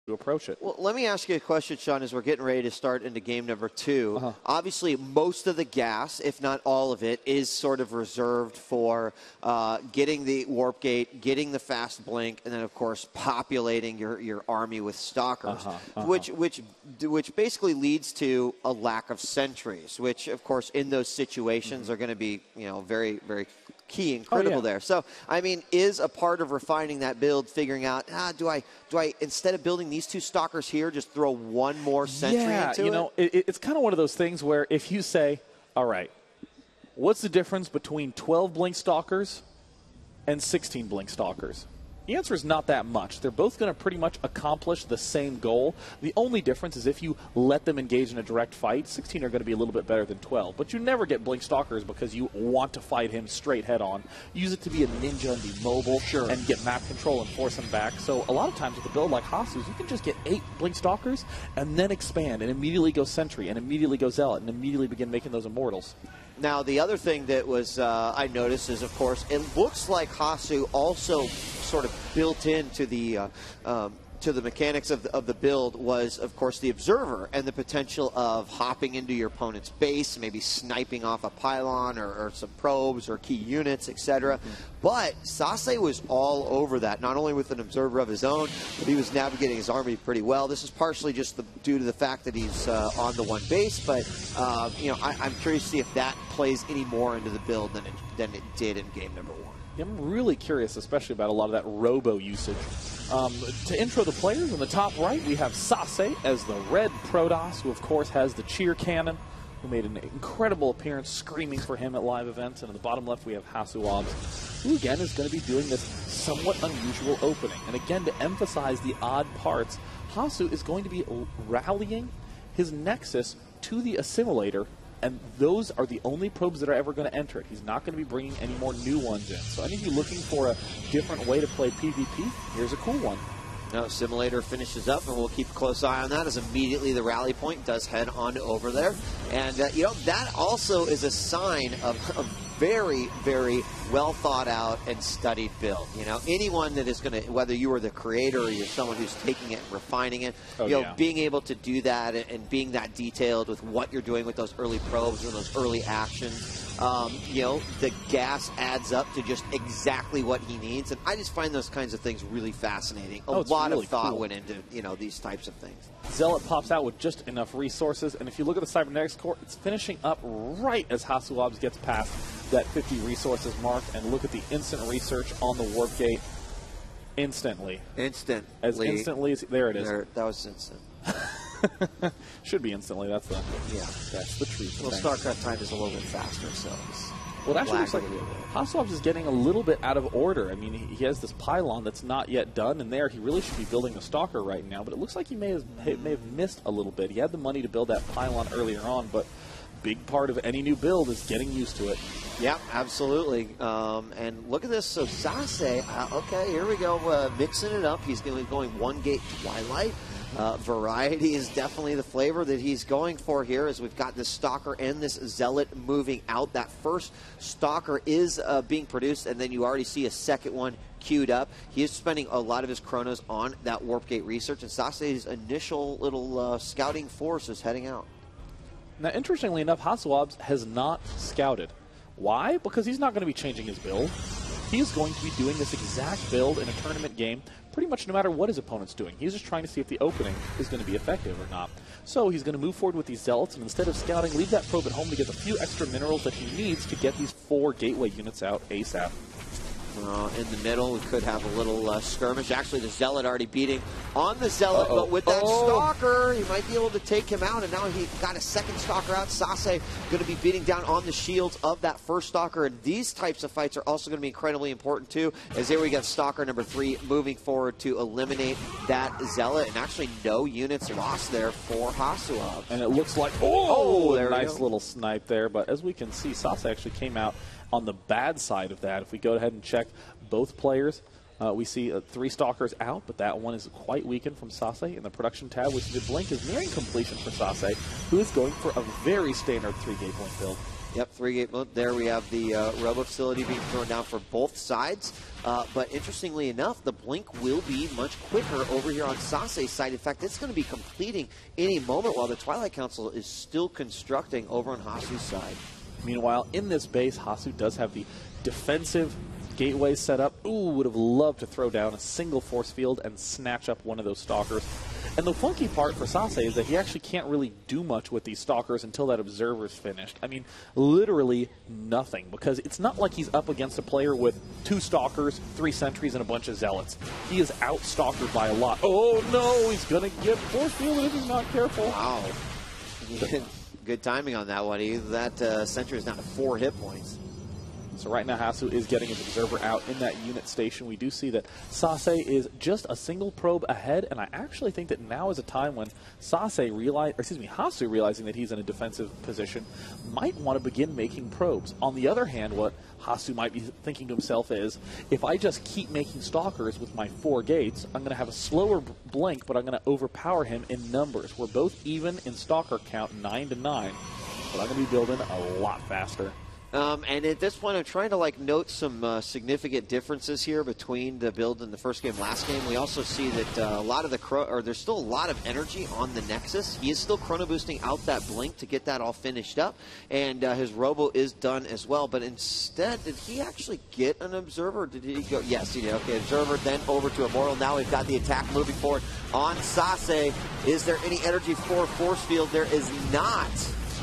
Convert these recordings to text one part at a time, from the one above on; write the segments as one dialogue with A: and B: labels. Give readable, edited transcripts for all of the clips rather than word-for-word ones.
A: to approach it.
B: Well, let me ask you a question, Sean, as we're getting ready to start into game number 2. Obviously, most of the gas, if not all of it, is sort of reserved for getting the warp gate, getting the fast blink, and then, of course, populating your army with stalkers, which basically leads to a lack of sentries, which, of course, in those situations are going to be, very, very key and critical there. So, I mean, is a part of refining that build figuring out, do I instead of building these 2 stalkers here, just throw one more sentry into it?
A: It's kind of one of those things where if you say, all right, what's the difference between 12 blink stalkers and 16 blink stalkers? The answer is not that much. They're both going to pretty much accomplish the same goal. The only difference is if you let them engage in a direct fight, 16 are going to be a little bit better than 12. But you never get blink stalkers because you want to fight him straight head on. Use it to be a ninja and be mobile and get map control and force him back. So a lot of times with a build like Hasu's, you can just get 8 blink stalkers and then expand and immediately go sentry and immediately go zealot and immediately begin making those immortals.
B: Now, the other thing that was I noticed is, of course, it looks like Hasu also sort of built into the mechanics of the build was, of course, the observer and the potential of hopping into your opponent's base, maybe sniping off a pylon or some probes or key units, etc. But SaSe was all over that, not only with an observer of his own, but he was navigating his army pretty well. This is partially just due to the fact that he's on the one base, but I'm curious to see if that plays any more into the build than it did in game number 1.
A: Yeah, I'm really curious, especially about a lot of that robo usage. To intro the players, on the top right, we have SaSe as the red Protoss, who, of course, has the cheer cannon, who made an incredible appearance screaming for him at live events. And on the bottom left, we have HasuObs, who, again, is going to be doing this somewhat unusual opening. And, again, to emphasize the odd parts, Hasu is going to be rallying his Nexus to the Assimilator, and those are the only probes that are ever going to enter it. He's not going to be bringing any more new ones in. So any of you looking for a different way to play PvP, here's a cool one.
B: Now, Simulator finishes up, and we'll keep a close eye on that as immediately the rally point does head on over there. And, that also is a sign of a very, very well thought out and studied build. Anyone that is going to, whether you are the creator or you're someone who's taking it and refining it, being able to do that and being that detailed with what you're doing with those early probes or those early actions, the gas adds up to just exactly what he needs. And I just find those kinds of things really fascinating. A lot of thought went into, these types of things.
A: Zealot pops out with just enough resources. And if you look at the Cybernetics core, it's finishing up right as HasuObs gets past that 50 resources mark. And look at the instant research on the warp gate. Instantly. As instantly as, there it is.
B: That was instant.
A: Should be instantly. That's the truth.
B: Well, StarCraft time is a little bit faster, so.
A: Well, it actually looks like HasuObs is getting a little bit out of order. I mean, he has this pylon that's not yet done, and there he really should be building a stalker right now. But it looks like he may have missed a little bit. He had the money to build that pylon earlier on, but big part of any new build is getting used to it.
B: Yeah, absolutely. And look at this. So SaSe, okay, here we go, mixing it up. He's going one gate Twilight. Variety is definitely the flavor that he's going for here, as we've got this Stalker and this Zealot moving out. That first Stalker is being produced, and then you already see a second one queued up. He is spending a lot of his chronos on that Warp Gate research, and SaSe's initial little scouting force is heading out.
A: Now, interestingly enough, HasuObs has not scouted. Why? Because he's not going to be changing his build. He is going to be doing this exact build in a tournament game pretty much no matter what his opponent's doing. He's just trying to see if the opening is going to be effective or not. So he's going to move forward with these Zealots, and instead of scouting, leave that probe at home to get the few extra minerals that he needs to get these 4 gateway units out ASAP.
B: In the middle, we could have a little skirmish. Actually, the Zealot already beating on the Zealot, but with that Stalker, he might be able to take him out, and now he got a second Stalker out. SaSe going to be beating down on the shields of that first Stalker, and these types of fights are also going to be incredibly important, too, as here we got Stalker number 3 moving forward to eliminate that Zealot, and actually no units lost there for HasuObs.
A: And it looks like, a nice little snipe there, but as we can see, SaSe actually came out on the bad side of that. If we go ahead and check both players, we see 3 Stalkers out, but that one is quite weakened from SaSe. In the production tab, we see the Blink is nearing completion for SaSe, who is going for a very standard 3 gate Blink build.
B: Yep, 3-gate mode. There we have the Robo facility being thrown down for both sides. But interestingly enough, the blink will be much quicker over here on SaSe's side. In fact, it's going to be completing any moment while the Twilight Council is still constructing over on Hasu's side.
A: Meanwhile, in this base, Hasu does have the defensive gateway set up. Ooh, would have loved to throw down a single force field and snatch up one of those stalkers. And the funky part for SaSe is that he actually can't really do much with these stalkers until that observer's finished. I mean, literally nothing, because it's not like he's up against a player with 2 stalkers, 3 sentries, and a bunch of zealots. He is out-stalkered by a lot. Oh no, he's going to get force fielded if he's not careful.
B: Wow. Good timing on that one. That sentry is down to 4 hit points.
A: So right now, Hasu is getting his observer out in that unit station. We do see that SaSe is just a single probe ahead, and I actually think that now is a time when Hasu realizing that he's in a defensive position might want to begin making probes. On the other hand, what Hasu might be thinking to himself is, if I just keep making stalkers with my 4 gates, I'm going to have a slower blink, but I'm going to overpower him in numbers. We're both even in stalker count, 9 to 9, but I'm going to be building a lot faster.
B: And at this point, I'm trying to note some significant differences here between the build in the first game, last game. We also see that a lot of there's still a lot of energy on the Nexus. He is still chrono boosting out that blink to get that all finished up, and his Robo is done as well. But instead, did he actually get an observer? Did he go? Yes, he did. Okay, observer, then over to Immortal. Now we've got the attack moving forward on SaSe. Is there any energy for force field? There is not.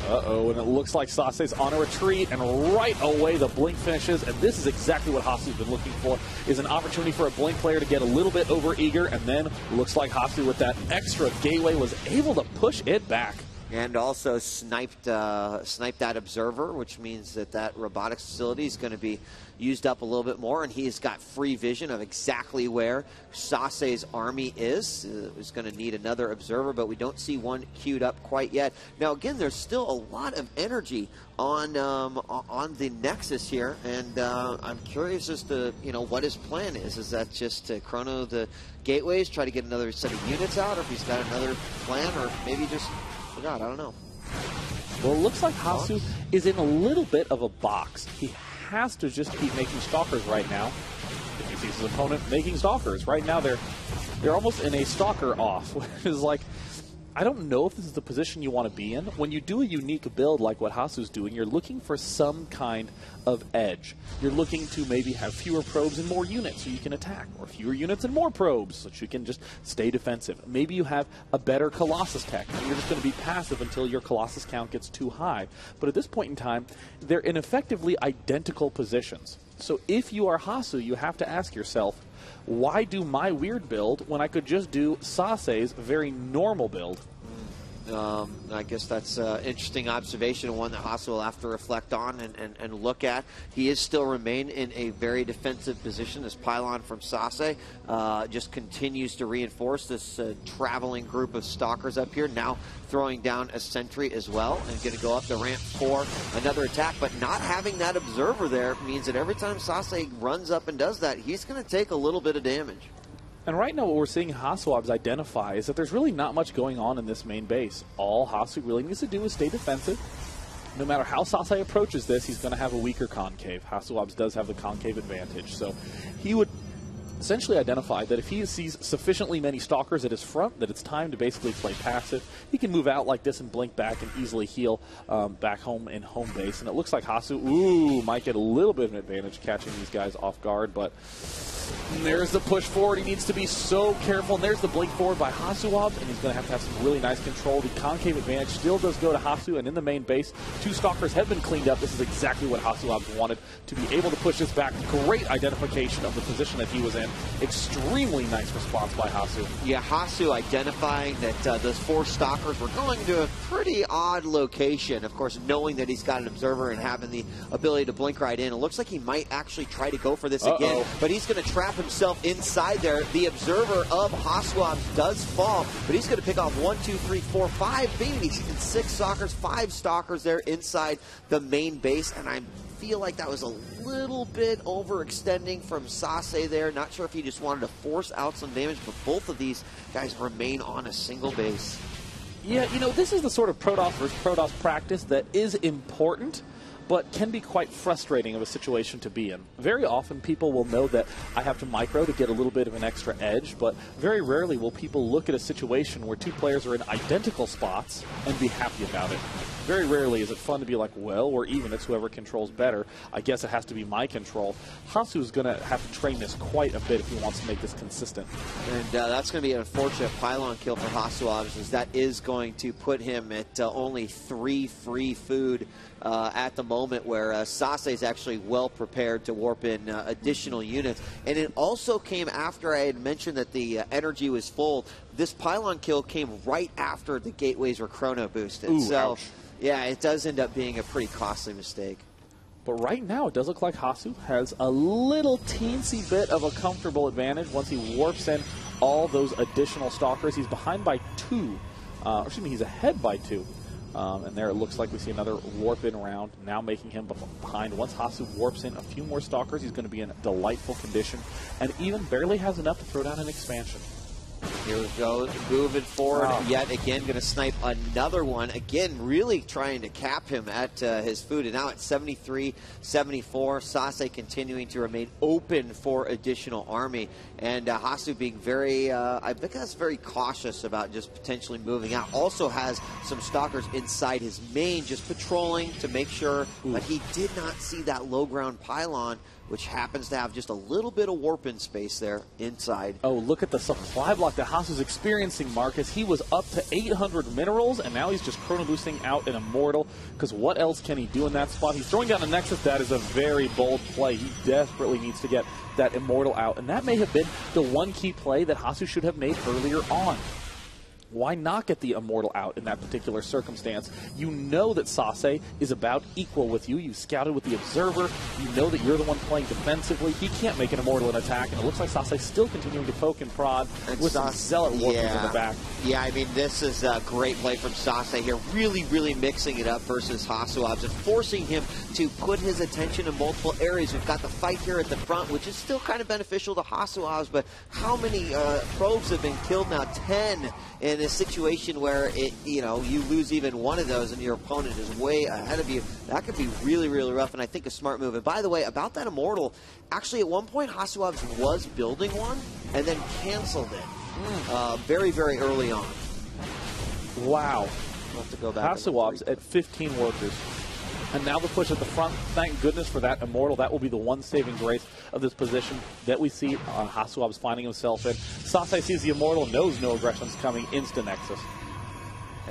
A: Uh-oh, and it looks like SaSe's on a retreat, and right away the blink finishes, and this is exactly what Hasu's been looking for, is an opportunity for a blink player to get a little bit over-eager, and then looks like Hasu with that extra gateway was able to push it back.
B: And also sniped that observer, which means that robotics facility is going to be used up a little bit more, and he's got free vision of exactly where SaSe's army is. He's going to need another observer, but we don't see one queued up quite yet. Now, again, there's still a lot of energy on the Nexus here, and I'm curious as to what his plan is. Is that just to chrono the gateways, try to get another set of units out, or if he's got another plan, or maybe just forgot? I don't know.
A: Well, it looks like Hasu is in a little bit of a box. He has to just keep making stalkers right now. If he sees his opponent making stalkers, right now they're almost in a stalker off, which is like, I don't know if this is the position you want to be in. When you do a unique build like what Hasu's doing, you're looking for some kind of edge. You're looking to maybe have fewer probes and more units so you can attack, or fewer units and more probes so that you can just stay defensive. Maybe you have a better Colossus tech, and you're just going to be passive until your Colossus count gets too high. But at this point in time, they're in effectively identical positions. So if you are Hasu, you have to ask yourself, why do my weird build when I could just do SaSe's very normal build?
B: I guess that's an interesting observation, one that Hasu will have to reflect on and look at. He is still remain in a very defensive position. This pylon from SaSe just continues to reinforce this traveling group of stalkers up here, now throwing down a sentry as well, and going to go up the ramp for another attack. But not having that observer there means that every time SaSe runs up and does that, he's going to take a little bit of damage.
A: And right now what we're seeing HasuObs identify is that there's really not much going on in this main base. All Hasu really needs to do is stay defensive. No matter how SaSe approaches this, he's going to have a weaker concave. HasuObs does have the concave advantage. So he would essentially identify that if he sees sufficiently many stalkers at his front, that it's time to basically play passive. He can move out like this and blink back and easily heal back home in home base. And it looks like Hasu, might get a little bit of an advantage catching these guys off guard, but there's the push forward. He needs to be so careful. And there's the blink forward by HasuObs, and he's going to have some really nice control. The concave advantage still does go to Hasu, and in the main base, 2 stalkers have been cleaned up. This is exactly what HasuObs wanted, to be able to push this back. Great identification of the position that he was in. Extremely nice response by Hasu.
B: Yeah, Hasu identifying that those 4 stalkers were going to a pretty odd location. Of course, knowing that he's got an observer and having the ability to blink right in. It looks like he might actually try to go for this again, but he's going to trap himself inside there. The observer of HasuObs does fall, but he's going to pick off 1, 2, 3, 4, 5 babies. 6 stalkers, 5 stalkers there inside the main base, and I feel like that was a little bit overextending from SaSe there. Not sure if he just wanted to force out some damage, but both of these guys remain on a single base.
A: Yeah, this is the sort of Protoss versus Protoss practice that is important. but can be quite frustrating of a situation to be in. Very often people will know that I have to micro to get a little bit of an extra edge, but very rarely will people look at a situation where two players are in identical spots and be happy about it. Very rarely is it fun to be like, well, we're even. It's whoever controls better. I guess it has to be my control. Hasu's going to have to train this quite a bit if he wants to make this consistent.
B: And that's going to be an unfortunate pylon kill for HasuObs, as that is going to put him at only 3 free food at the moment, where SaSe is actually well prepared to warp in additional units. And it also came after I had mentioned that the energy was full. This pylon kill came right after the gateways were chrono boosted.
A: Ooh,
B: so,
A: ouch.
B: yeah, it does end up being a pretty costly mistake.
A: But right now, it does look like Hasu has a little teensy bit of a comfortable advantage once he warps in all those additional stalkers. He's behind by 2. Excuse me, he's ahead by 2. And there it looks like we see another warp in round, now making him behind. Once Hasu warps in a few more stalkers, he's going to be in delightful condition, and even barely has enough to throw down an expansion.
B: Here we go, moving forward yet again, going to snipe another one. Again, really trying to cap him at his food. And now at 73, 74, SaSe continuing to remain open for additional army. And Hasu being very, I think that's very cautious about just potentially moving out. Also has some stalkers inside his main, just patrolling to make sure. But he did not see that low ground pylon, which happens to have just a little bit of warp in space there inside.
A: Oh, look at the supply block that Hasu's experiencing, Marcus. He was up to 800 minerals, and now he's just chrono boosting out an Immortal, because what else can he do in that spot? He's throwing down a Nexus. That is a very bold play. He desperately needs to get that Immortal out, and that may have been the one key play that Hasu should have made earlier on. Why not get the Immortal out in that particular circumstance? You know that SaSe is about equal with you. You've scouted with the Observer. You know that you're the one playing defensively. He can't make an Immortal in attack, and it looks like SaSe still continuing to poke and prod with some Zealot warpers in the back.
B: Yeah, I mean, this is a great play from SaSe here. Really, really mixing it up versus HasuObs and forcing him to put his attention in multiple areas. We've got the fight here at the front, which is still kind of beneficial to HasuObs, but how many probes have been killed now? 10 in a situation where you lose even one of those and your opponent is way ahead of you. That could be really, really rough, and I think a smart move. And by the way, about that Immortal, actually at one point HasuObs was building one and then canceled it very, very early on.
A: Wow.
B: We'll have to go back.
A: HasuObs at 15 workers. And now the push at the front. Thank goodness for that Immortal. That will be the one saving grace of this position that we see HasuObs finding himself in. SaSe sees the Immortal, knows no aggression's coming, instant Nexus.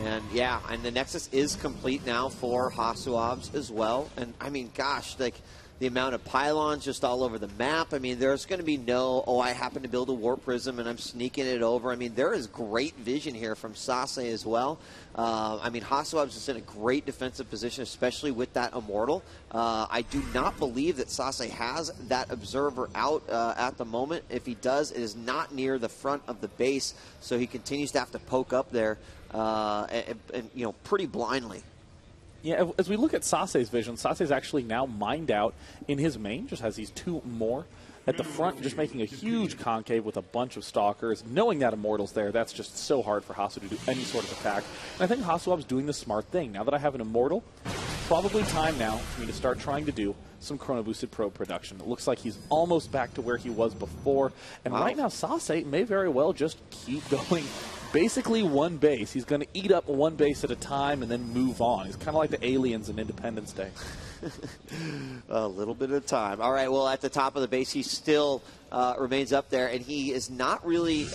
B: And yeah, and the Nexus is complete now for HasuObs as well. And I mean, gosh, like the amount of pylons just all over the map. I mean, there's going to be no, I happen to build a warp prism and I'm sneaking it over. I mean, there is great vision here from SaSe as well. I mean, HasuObs is in a great defensive position, especially with that Immortal. I do not believe that SaSe has that Observer out at the moment. If he does, it is not near the front of the base, so he continues to have to poke up there, and pretty blindly.
A: Yeah, as we look at SaSe's vision, SaSe's actually now mined out in his main, just has these 2 more at the front, just making a huge concave with a bunch of stalkers. Knowing that Immortal's there, that's just so hard for Hasu to do any sort of attack. And I think HasuObs doing the smart thing. Now that I have an Immortal, it's probably time now for me to start trying to do some chrono boosted probe production. It looks like he's almost back to where he was before. And right now, SaSe may very well just keep going. Basically one base. He's going to eat up one base at a time and then move on. He's kind of like the aliens in Independence Day.
B: A little bit of time. All right, well, at the top of the base, he still remains up there, and he is not really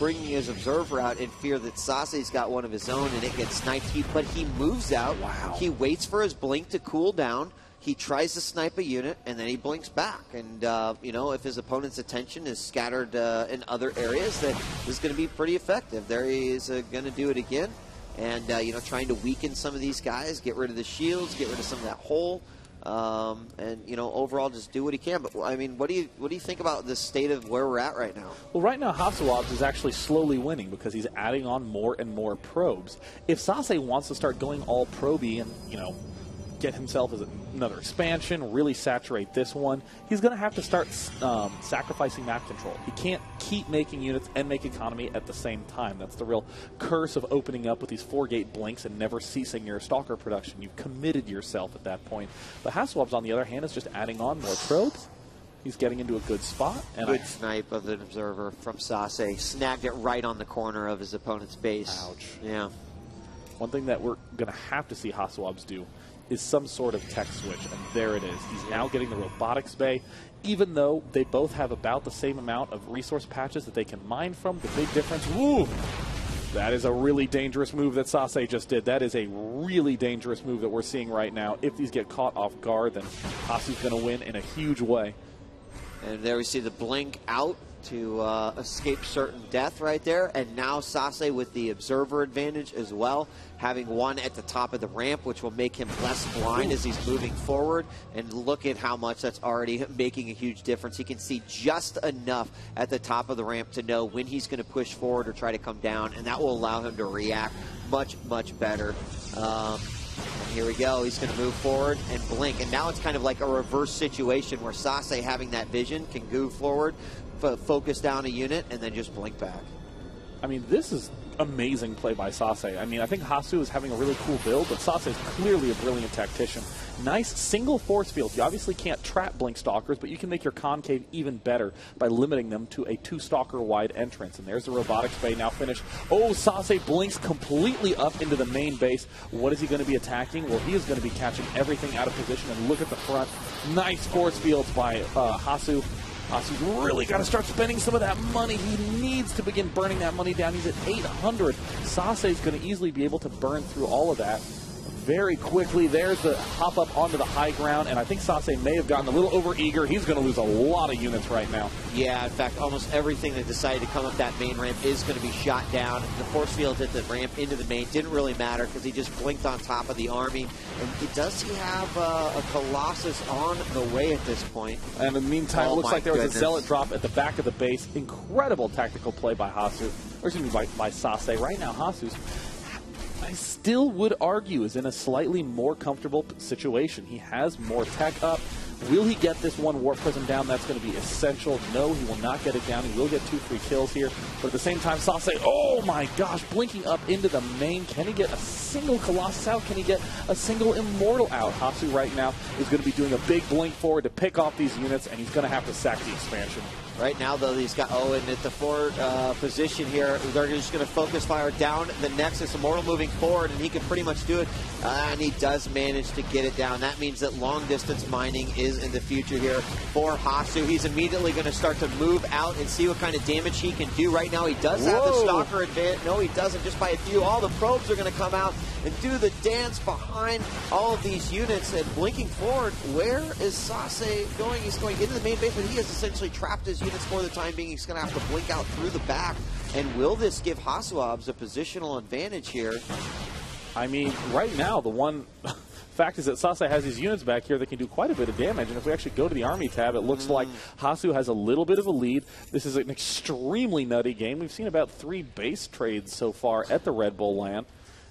B: bringing his Observer out in fear that SaSe's got one of his own and it gets sniped. But he moves out. Wow. He waits for his blink to cool down. He tries to snipe a unit, and then he blinks back. And, if his opponent's attention is scattered in other areas, that is going to be pretty effective. There he is going to do it again. And, trying to weaken some of these guys, get rid of the shields, get rid of some of that hole. And, overall just do what he can. But, I mean, what do you think about the state of where we're at right now?
A: Well, right now, HasuObs is actually slowly winning because he's adding on more and more probes. If SaSe wants to start going all proby and, get himself as another expansion, really saturate this one, he's going to have to start sacrificing map control. He can't keep making units and make economy at the same time. That's the real curse of opening up with these 4-gate blinks and never ceasing your Stalker production. You've committed yourself at that point. But HasuObs, on the other hand, is just adding on more probes. He's getting into a good spot. And
B: good snipe of an observer from SaSe. Snagged it right on the corner of his opponent's base.
A: Ouch.
B: Yeah.
A: One thing that we're going to have to see HasuObs do is some sort of tech switch, and there it is. He's now getting the robotics bay, even though they both have about the same amount of resource patches that they can mine from. The big difference, woo! That is a really dangerous move that SaSe just did. That is a really dangerous move that we're seeing right now. If these get caught off guard, then Hasu's going to win in a huge way.
B: And there we see the blink out to escape certain death right there. And now SaSe with the observer advantage as well, having one at the top of the ramp, which will make him less blind as he's moving forward. And look at how much that's already making a huge difference. He can see just enough at the top of the ramp to know when he's going to push forward or try to come down, and that will allow him to react much, much better. And here we go. He's going to move forward and blink. And now it's kind of like a reverse situation where SaSe, having that vision, can move forward, focus down a unit, and then just blink back.
A: I mean, this is amazing play by SaSe. I mean, I think Hasu is having a really cool build, but SaSe is clearly a brilliant tactician. Nice single force field. You obviously can't trap blink stalkers, but you can make your concave even better by limiting them to a 2-stalker wide entrance. And there's the robotics bay now finished. Oh, SaSe blinks completely up into the main base. What is he going to be attacking? Well, he is going to be catching everything out of position. And look at the front. Nice force fields by Hasu. Hasu's really got to start spending some of that money. He needs to begin burning that money down. He's at 800. SaSe is going to easily be able to burn through all of that very quickly. There's the hop up onto the high ground, and I think SaSe may have gotten a little over-eager. He's going to lose a lot of units right now. Yeah, in fact, almost everything that decided to come up that main ramp is going to be shot down. The force field at the ramp into the main didn't really matter because he just blinked on top of the army. And does he have a Colossus on the way at this point? And in the meantime, it looks like there was a Zealot drop at the back of the base. Incredible tactical play by Hasu, or excuse me, by SaSe. Right now, Hasu's, I still would argue, is in a slightly more comfortable situation. He has more tech up. Will he get this one Warp Prism down? That's going to be essential. No, he will not get it down. He will get 2 free kills here. But at the same time, SaSe, oh my gosh, blinking up into the main. Can he get a single Colossus out? Can he get a single Immortal out? Hasu right now is going to be doing a big blink forward to pick off these units, and he's going to have to sack the expansion. Right now, though, he's got Owen at the forward position here. They're just going to focus fire down the Nexus. Immortal moving forward, and he can pretty much do it. And he does manage to get it down. That means that long-distance mining is in the future here for Hasu. He's immediately going to start to move out and see what kind of damage he can do. Right now, he does have the Stalker advantage. No, he doesn't, just by a few. All the probes are going to come out and do the dance behind all of these units. And blinking forward, where is SaSe going? He's going into the main base, but he has essentially trapped his units for the time being. He's going to have to blink out through the back. And will this give HasuObs a positional advantage here? I mean, right now, the one fact is that SaSe has these units back here that can do quite a bit of damage. And if we actually go to the Army tab, it looks like Hasu has a little bit of a lead. This is an extremely nutty game. We've seen about 3 base trades so far at the Red Bull LAN.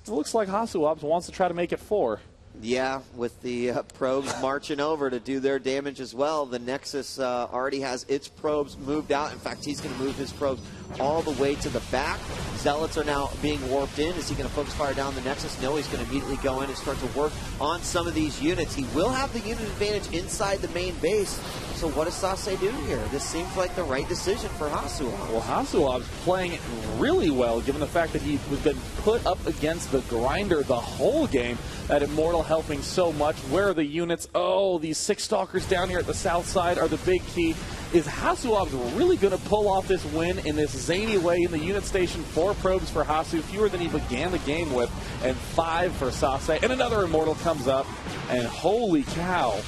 A: It looks like HasuObs wants to try to make it 4. Yeah, with the probes marching over to do their damage as well. The Nexus already has its probes moved out. In fact, he's going to move his probes all the way to the back. Zealots are now being warped in. Is he going to focus fire down the Nexus? No, he's going to immediately go in and start to work on some of these units. He will have the unit advantage inside the main base. So what does SaSe do here? This seems like the right decision for HasuObs. Well, HasuObs playing really well, given the fact that he's been put up against the grinder the whole game. That Immortal helping so much. Where are the units? Oh, these 6 Stalkers down here at the south side are the big key. Is HasuObs really going to pull off this win in this zany way in the unit station? 4 probes for Hasu, fewer than he began the game with, and 5 for SaSe. And another Immortal comes up, and holy cow.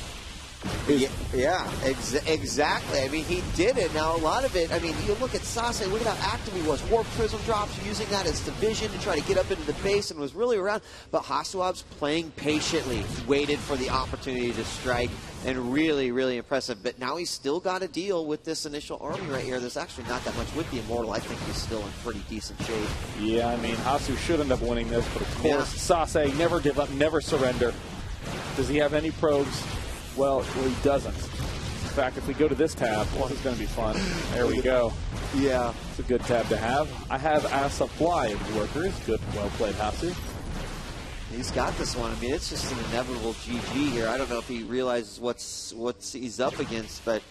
A: Exactly. I mean, he did it. Now, a lot of it, I mean, you look at SaSe, look at how active he was. Warp Prism drops, using that as division to try to get up into the base and was really around. But HasuObs playing patiently, waited for the opportunity to strike, and really, really impressive. But now he's still got to deal with this initial army right here. There's actually not that much with the Immortal. I think he's still in pretty decent shape. Yeah, I mean, Hasu should end up winning this, but of course, SaSe, never give up, never surrender. Does he have any probes? Well, he doesn't. In fact, if we go to this tab, well, this is going to be fun. There we go.
B: Yeah.
A: It's a good tab to have. I have a supply of workers. Good, well played, Hasu.
B: He's got this one. I mean, it's just an inevitable GG here. I don't know if he realizes what's he's up against, but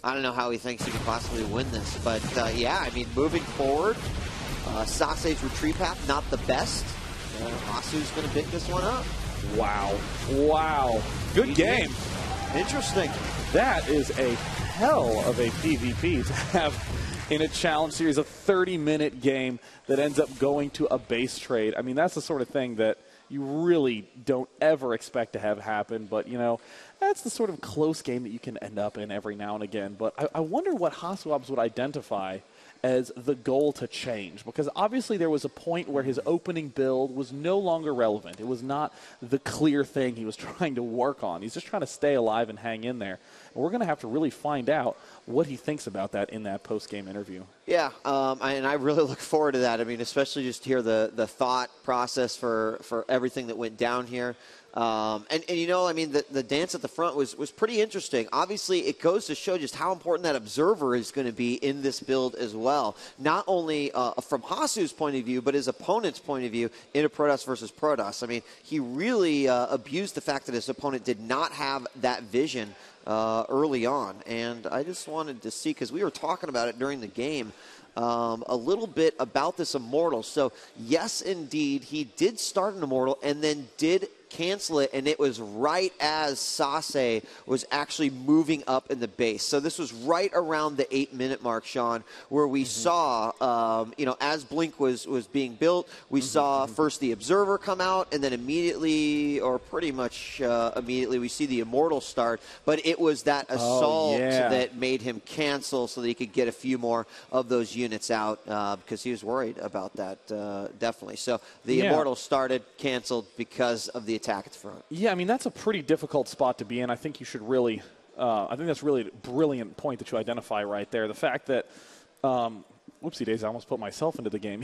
B: I don't know how he thinks he can possibly win this. But, yeah, I mean, moving forward, SaSe's retreat path, not the best. Hasu's going to pick this one up.
A: Wow. Wow. Good game.
B: Interesting.
A: That is a hell of a PvP to have in a challenge series, a 30-minute game that ends up going to a base trade. I mean, that's the sort of thing that you really don't ever expect to have happen. But, you know, that's the sort of close game that you can end up in every now and again. But I wonder what HasuObs would identify as the goal to change, because obviously there was a point where his opening build was no longer relevant. It was not the clear thing he was trying to work on. He's just trying to stay alive and hang in there. And we're going to have to really find out what he thinks about that in that post-game interview. Yeah,
B: and I really look forward to that. I mean, especially just to hear the thought process for everything that went down here. And you know, I mean, the dance at the front was pretty interesting. Obviously, it goes to show just how important that observer is going to be in this build as well. Not only from Hasu's point of view, but his opponent's point of view in a Protoss versus Protoss. I mean, he really abused the fact that his opponent did not have that vision early on. And I just wanted to see, because we were talking about it during the game, a little bit about this Immortal. So, yes, indeed, he did start an Immortal and then did cancel it, and it was right as SaSe was actually moving up in the base. So this was right around the 8-minute mark, Sean, where we saw, you know, as Blink was being built, we saw first the Observer come out, and then immediately, or pretty much immediately, we see the Immortal start. But it was that assault that made him cancel so that he could get a few more of those units out, because he was worried about that, definitely. So the Immortal started, canceled because of the attack at the front.
A: Yeah, I mean, that's a pretty difficult spot to be in. I think you should really, I think that's really a brilliant point that you identify right there. The fact that, whoopsie days, I almost put myself into the game.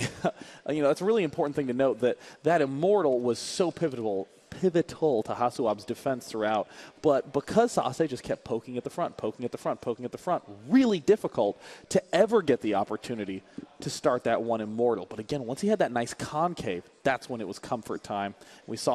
A: You know, that's a really important thing to note, that Immortal was so pivotal to HasuObs' defense throughout. But because SaSe just kept poking at the front, really difficult to ever get the opportunity to start that one Immortal. But again, once he had that nice concave, that's when it was comfort time. We saw